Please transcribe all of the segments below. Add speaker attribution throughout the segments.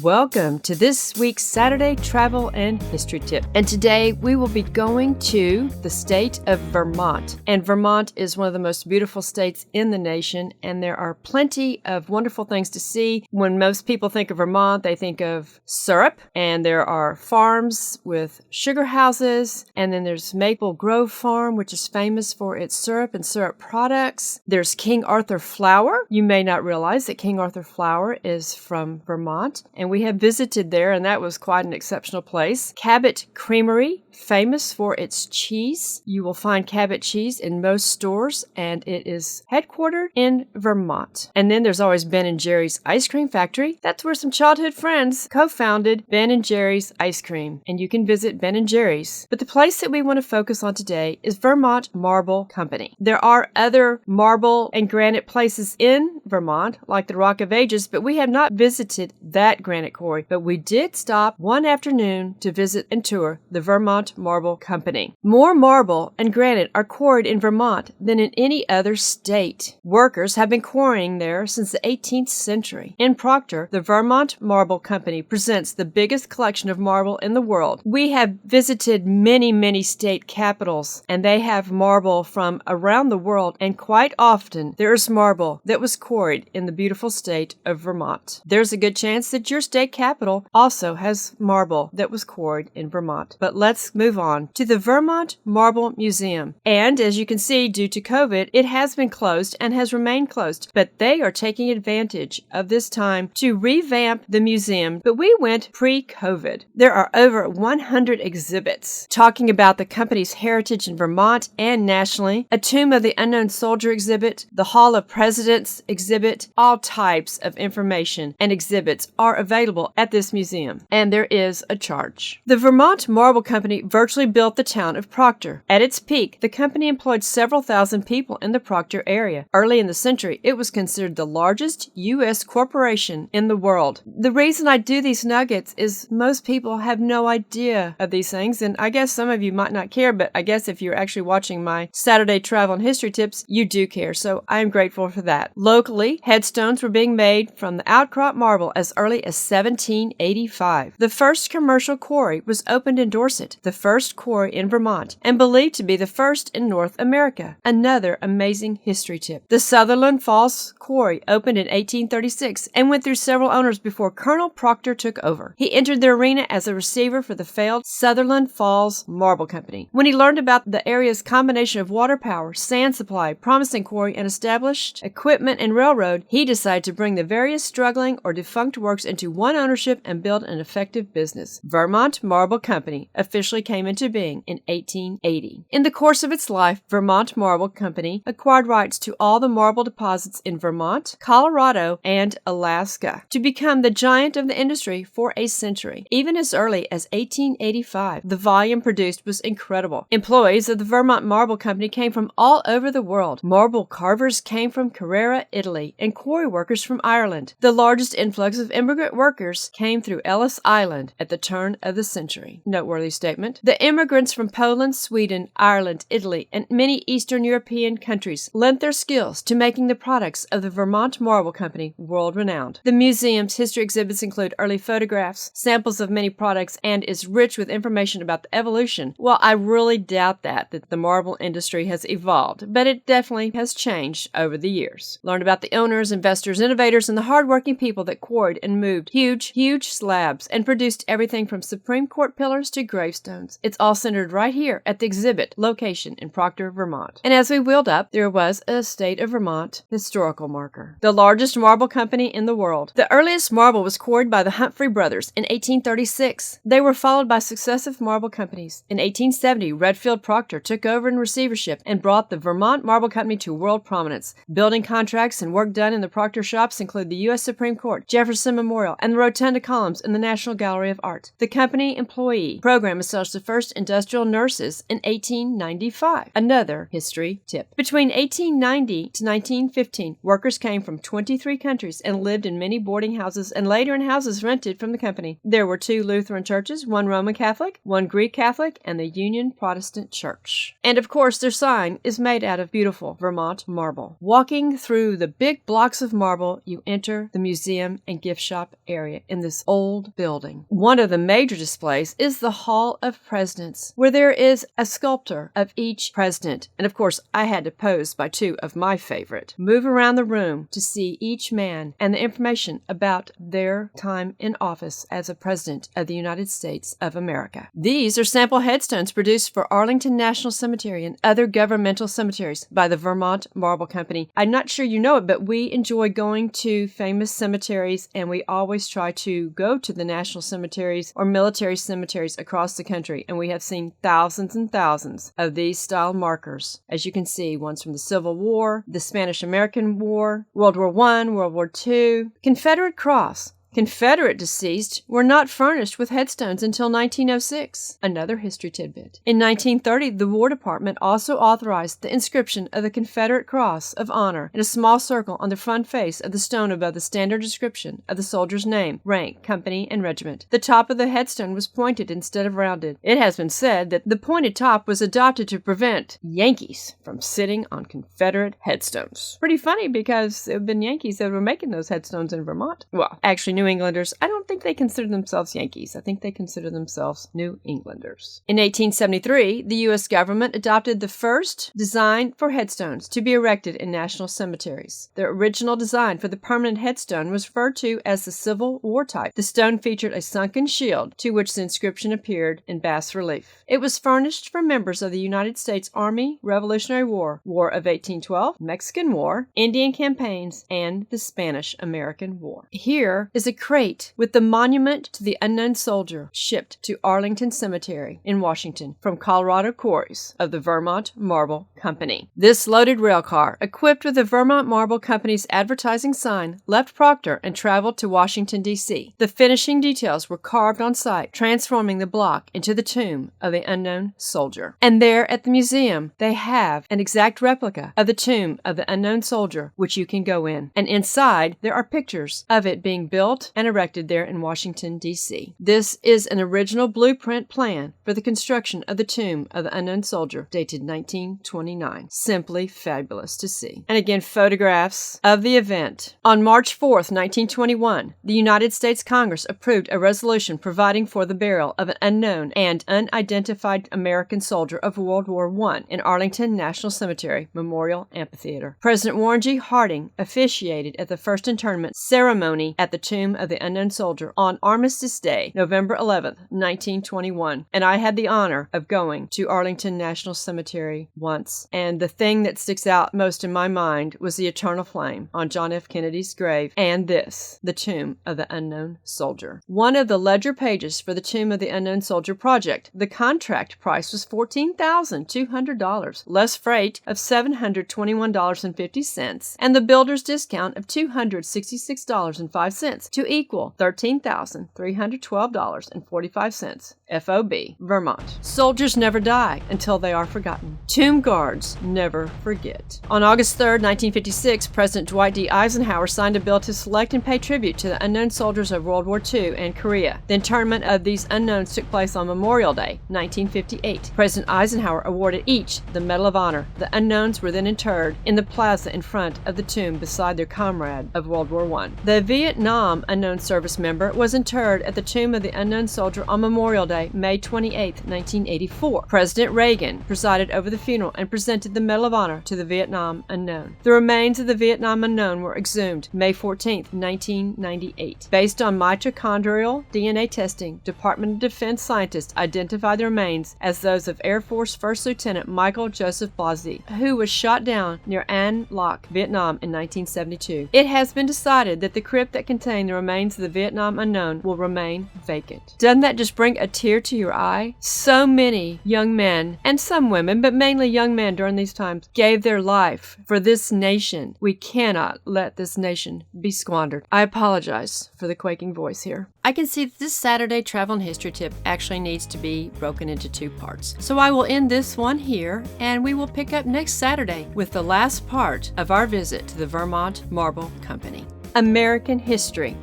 Speaker 1: Welcome to this week's Saturday Travel and History Tip. And today we will be going to the state of Vermont. And Vermont is one of the most beautiful states in the nation, and there are plenty of wonderful things to see. When most people think of Vermont, they think of syrup, and there are farms with sugar houses, and then there's Maple Grove Farm, which is famous for its syrup and syrup products. There's King Arthur flour. You may not realize that King Arthur flour is from Vermont, and we have visited there, and that was quite an exceptional place. Cabot Creamery, famous for its cheese. You will find Cabot cheese in most stores, and it is headquartered in Vermont. And then there's always Ben & Jerry's Ice Cream Factory. That's where some childhood friends co-founded Ben & Jerry's Ice Cream, and you can visit Ben & Jerry's. But the place that we want to focus on today is Vermont Marble Company. There are other marble and granite places in Vermont, like the Rock of Ages, but we have not visited that granite quarry. But we did stop one afternoon to visit and tour the Vermont Marble Company. More marble and granite are quarried in Vermont than in any other state. Workers have been quarrying there since the 18th century. In Proctor, the Vermont Marble Company presents the biggest collection of marble in the world. We have visited many state capitals, and they have marble from around the world, and quite often there is marble that was quarried in the beautiful state of Vermont. There's a good chance that your state capital also has marble that was quarried in Vermont. But let's move on to the Vermont Marble Museum. And as you can see, due to COVID, it has been closed and has remained closed. But they are taking advantage of this time to revamp the museum. But we went pre-COVID. There are over 100 exhibits talking about the company's heritage in Vermont and nationally, a Tomb of the Unknown Soldier exhibit, the Hall of Presidents exhibit. All types of information and exhibits are available at this museum, and there is a charge. The Vermont Marble Company virtually built the town of Proctor. At its peak, the company employed several thousand people in the Proctor area. Early in the century, it was considered the largest U.S. corporation in the world. The reason I do these nuggets is most people have no idea of these things, and I guess some of you might not care, but I guess if you're actually watching my Saturday Travel and History Tips, you do care, so I am grateful for that. Locally, headstones were being made from the outcrop marble as early as 1785. The first commercial quarry was opened in Dorset, the first quarry in Vermont, and believed to be the first in North America. Another amazing history tip. The Sutherland Falls Quarry opened in 1836 and went through several owners before Colonel Proctor took over. He entered the arena as a receiver for the failed Sutherland Falls Marble Company. When he learned about the area's combination of water power, sand supply, promising quarry, and established equipment and railroad, he decided to bring the various struggling or defunct works into one ownership and build an effective business. Vermont Marble Company officially came into being in 1880. In the course of its life, Vermont Marble Company acquired rights to all the marble deposits in Vermont, Colorado, and Alaska to become the giant of the industry for a century. Even as early as 1885, the volume produced was incredible. Employees of the Vermont Marble Company came from all over the world. Marble carvers came from Carrara, Italy, and quarry workers from Ireland. The largest influx of immigrant workers came through Ellis Island at the turn of the century. Noteworthy statement. The immigrants from Poland, Sweden, Ireland, Italy, and many Eastern European countries lent their skills to making the products of the Vermont Marble Company world-renowned. The museum's history exhibits include early photographs, samples of many products, and is rich with information about the evolution. Well, I really doubt that the marble industry has evolved, but it definitely has changed over the years. Learn about the owners, investors, innovators, and the hardworking people that quarried and moved huge slabs and produced everything from Supreme Court pillars to gravestones. It's all centered right here at the exhibit location in Proctor, Vermont. And as we wheeled up, there was a state of Vermont historical marker. The largest marble company in the world. The earliest marble was quarried by the Humphrey brothers in 1836. They were followed by successive marble companies. In 1870, Redfield Proctor took over in receivership and brought the Vermont Marble Company to world prominence. Building contracts and work done in the Proctor shops include the U.S. Supreme Court, Jefferson Memorial, and the Rotunda columns in the National Gallery of Art. The company employee program established the first industrial nurses in 1895. Another history tip. Between 1890 to 1915, workers came from 23 countries and lived in many boarding houses and later in houses rented from the company. There were 2 Lutheran churches, 1 Roman Catholic, 1 Greek Catholic, and the Union Protestant Church. And of course, their sign is made out of beautiful Vermont marble. Walking through the big blocks of marble, you enter the museum and gift shop area in this old building. One of the major displays is the Hall of Presidents, where there is a sculpture of each president. And of course, I had to pose by two of my favorite. Move around the room to see each man and the information about their time in office as a president of the United States of America. These are sample headstones produced for Arlington National Cemetery and other governmental cemeteries by the Vermont Marble Company. I'm not sure you know it, but we enjoy going to famous cemeteries, and we always try to go to the national cemeteries or military cemeteries across the country, and we have seen thousands and thousands of these style markers. As you can see, one's from the Civil War, the Spanish-American War, World War I, World War II, Confederate Cross. Confederate deceased were not furnished with headstones until 1906. Another history tidbit. In 1930, the War Department also authorized the inscription of the Confederate Cross of Honor in a small circle on the front face of the stone above the standard description of the soldier's name, rank, company, and regiment. The top of the headstone was pointed instead of rounded. It has been said that the pointed top was adopted to prevent Yankees from sitting on Confederate headstones. Pretty funny, because it have been Yankees that were making those headstones in Vermont. Well, actually, New Englanders, I don't think they consider themselves Yankees. I think they consider themselves New Englanders. In 1873, the U.S. government adopted the first design for headstones to be erected in national cemeteries. The original design for the permanent headstone was referred to as the Civil War type. The stone featured a sunken shield to which the inscription appeared in bas relief. It was furnished for members of the United States Army, Revolutionary War, War of 1812, Mexican War, Indian campaigns, and the Spanish-American War. Here is a crate with the monument to the unknown soldier shipped to Arlington Cemetery in Washington from Colorado quarries of the Vermont Marble Company. This loaded rail car, equipped with the Vermont Marble Company's advertising sign, left Proctor and traveled to Washington, D.C. The finishing details were carved on site, transforming the block into the tomb of the unknown soldier. And there at the museum, they have an exact replica of the tomb of the unknown soldier, which you can go in. And inside, there are pictures of it being built and erected there in Washington, D.C. This is an original blueprint plan for the construction of the tomb of the unknown soldier, dated 1929. Simply fabulous to see. And again, photographs of the event. On March 4th, 1921, the United States Congress approved a resolution providing for the burial of an unknown and unidentified American soldier of World War I in Arlington National Cemetery Memorial Amphitheater. President Warren G. Harding officiated at the first interment ceremony at the tomb of the unknown soldier on Armistice Day, November 11th, 1921, and I had the honor of going to Arlington National Cemetery once, and the thing that sticks out most in my mind was the eternal flame on John F. Kennedy's grave, and this, the tomb of the unknown soldier. One of the ledger pages for the Tomb of the Unknown Soldier project, the contract price was $14,200, less freight of $721.50, and the builder's discount of $266.05 to equal $13,312.45. FOB, Vermont. Soldiers never die until they are forgotten. Tomb guards never forget. On August 3, 1956, President Dwight D. Eisenhower signed a bill to select and pay tribute to the unknown soldiers of World War II and Korea. The interment of these unknowns took place on Memorial Day, 1958. President Eisenhower awarded each the Medal of Honor. The unknowns were then interred in the plaza in front of the tomb beside their comrade of World War I. The Vietnam unknown service member was interred at the Tomb of the Unknown Soldier on Memorial Day, May 28, 1984. President Reagan presided over the funeral and presented the Medal of Honor to the Vietnam unknown. The remains of the Vietnam unknown were exhumed May 14, 1998. Based on mitochondrial DNA testing, Department of Defense scientists identified the remains as those of Air Force First Lieutenant Michael Joseph Blasey, who was shot down near An Loc, Vietnam in 1972. It has been decided that the crypt that contained the remains of the Vietnam unknown will remain vacant. Doesn't that just bring a tear to your eye? So many young men, and some women, but mainly young men during these times, gave their life for this nation. We cannot let this nation be squandered. I apologize for the quaking voice here. I can see that this Saturday travel and history tip actually needs to be broken into two parts. So I will end this one here, and we will pick up next Saturday with the last part of our visit to the Vermont Marble Company. American history.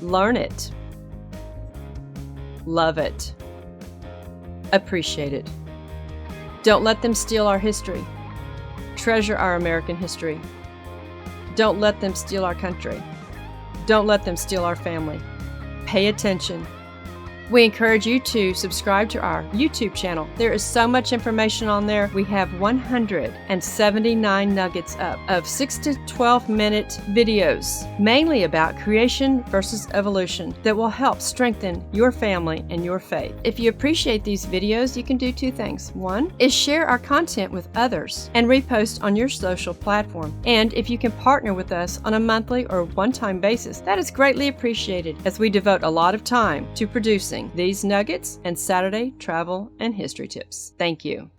Speaker 1: Learn it. Love it. Appreciate it. Don't let them steal our history. Treasure our American history. Don't let them steal our country. Don't let them steal our family. Pay attention. We encourage you to subscribe to our YouTube channel. There is so much information on there. We have 179 nuggets up of 6 to 12 minute videos, mainly about creation versus evolution, that will help strengthen your family and your faith. If you appreciate these videos, you can do two things. One is share our content with others and repost on your social platform. And if you can partner with us on a monthly or one-time basis, that is greatly appreciated, as we devote a lot of time to producing these nuggets and Saturday travel and history tips. Thank you.